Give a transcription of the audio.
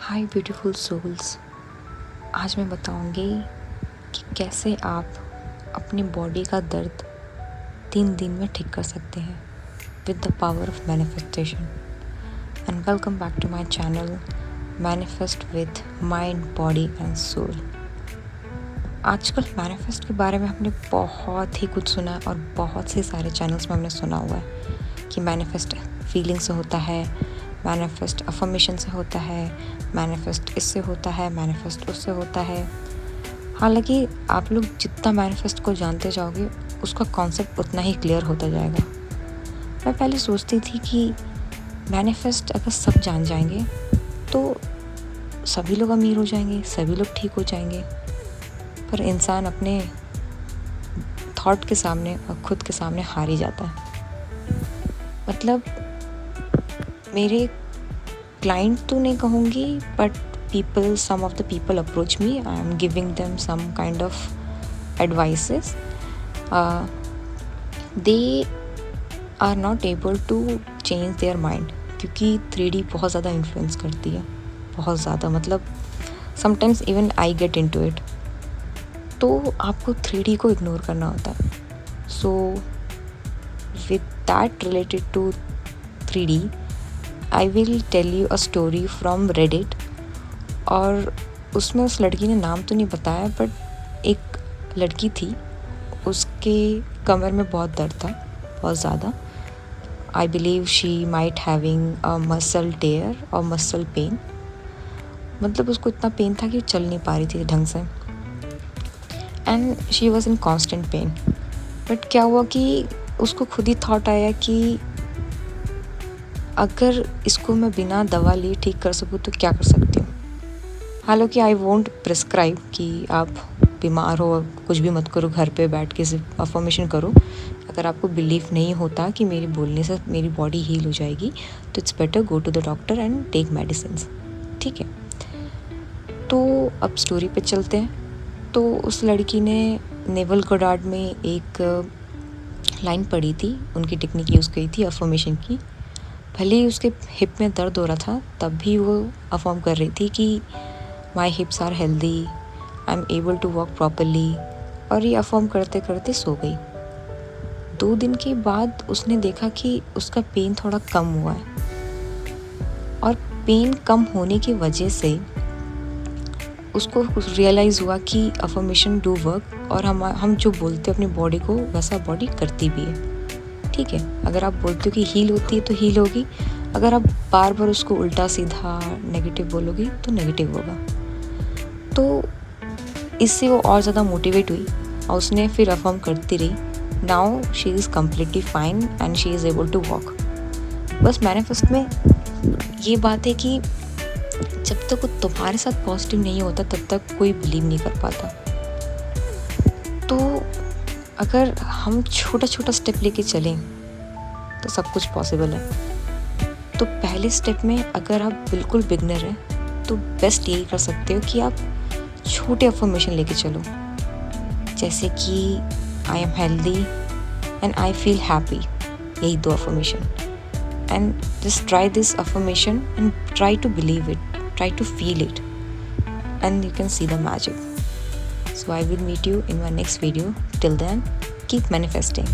हाय beautiful souls. आज मैं बताऊंगी कि कैसे आप अपनी बॉडी का दर्द 3 दिन में ठीक कर सकते हैं with the power of manifestation. And welcome back to my channel manifest with mind, body and soul. आजकल मैनिफेस्ट के बारे में हमने बहुत ही कुछ सुना है और बहुत से सारे चैनल्स में हमने सुना हुआ है कि मैनिफेस्ट फीलिंग से होता है, मैनिफेस्ट अफर्मेशन से होता है, मैनिफेस्ट इससे होता है, मैनिफेस्ट उससे होता है। हालांकि आप लोग जितना मैनिफेस्ट को जानते जाओगे उसका कॉन्सेप्ट उतना ही क्लियर होता जाएगा। मैं पहले सोचती थी कि मैनिफेस्ट अगर सब जान जाएंगे तो सभी लोग अमीर हो जाएंगे, सभी लोग ठीक हो जाएंगे। पर इंसान अपने थॉट के सामने और खुद के सामने हार ही जाता है। मतलब मेरे क्लाइंट तो नहीं कहूँगी, but people, some of the people approach me. I am giving them some kind of advices. They are not able to change their mind क्योंकि 3D बहुत ज़्यादा इन्फ्लुएंस करती है, बहुत ज़्यादा। मतलब sometimes even I get into it. तो आपको 3D को इग्नोर करना होता है। So with that related to 3D, I will tell you a story from Reddit। और उसमें उस लड़की ने नाम तो नहीं बताया, बट एक लड़की थी, उसके कमर में बहुत दर्द था, बहुत ज़्यादा। I believe she might having a muscle tear और मसल पेन। मतलब उसको इतना पेन था कि चल नहीं पा रही थी ढंग से, and she was in constant pain. But क्या हुआ कि उसको खुद ही थॉट आया कि अगर इसको मैं बिना दवा लिए ठीक कर सकूँ तो क्या कर सकती हूँ। हालांकि आई वोंट प्रिस्क्राइब कि आप बीमार हो कुछ भी मत करो, घर पे बैठ के सिर्फ अफर्मेशन करो। अगर आपको बिलीव नहीं होता कि मेरे बोलने से मेरी बॉडी हील हो जाएगी तो it's better go to the doctor and take medicines. ठीक है, तो अब स्टोरी पे चलते हैं। तो उस लड़की ने नेवल गोडार्ड में एक लाइन पढ़ी थी, उनकी टेक्निक यूज़ की थी अफर्मेशन की। भले ही उसके हिप में दर्द हो रहा था तब भी वो अफर्म कर रही थी कि my hips are healthy, I am able to walk properly. और ये अफर्म करते करते सो गई। 2 दिन के बाद उसने देखा कि उसका पेन थोड़ा कम हुआ है, और पेन कम होने की वजह से उसको रियलाइज़ हुआ कि अफर्मेशन डू वर्क, और हम जो बोलते हैं अपनी बॉडी को वैसा बॉडी करती भी है। ठीक है, अगर आप बोलते हो कि हील होती है तो हील होगी, अगर आप बार बार उसको उल्टा सीधा नेगेटिव बोलोगी तो नेगेटिव होगा। तो इससे वो और ज़्यादा मोटिवेट हुई और उसने फिर अफर्म करती रही। Now she is completely fine and she is able to walk. बस मैनिफेस्ट में ये बात है कि जब तक वो तुम्हारे साथ पॉजिटिव नहीं होता तब तक कोई बिलीव नहीं कर पाता। तो अगर हम छोटा छोटा स्टेप लेके चलें तो सब कुछ पॉसिबल है। तो पहले स्टेप में अगर आप बिल्कुल बिगनर हैं तो बेस्ट यही कर सकते हो कि आप छोटे अफर्मेशन लेके चलो, जैसे कि I am healthy and I feel happy. यही 2 affirmation, and just try this affirmation and try to believe it, try to feel it, and you can see the magic. So I will meet you in my next video. Till then, keep manifesting.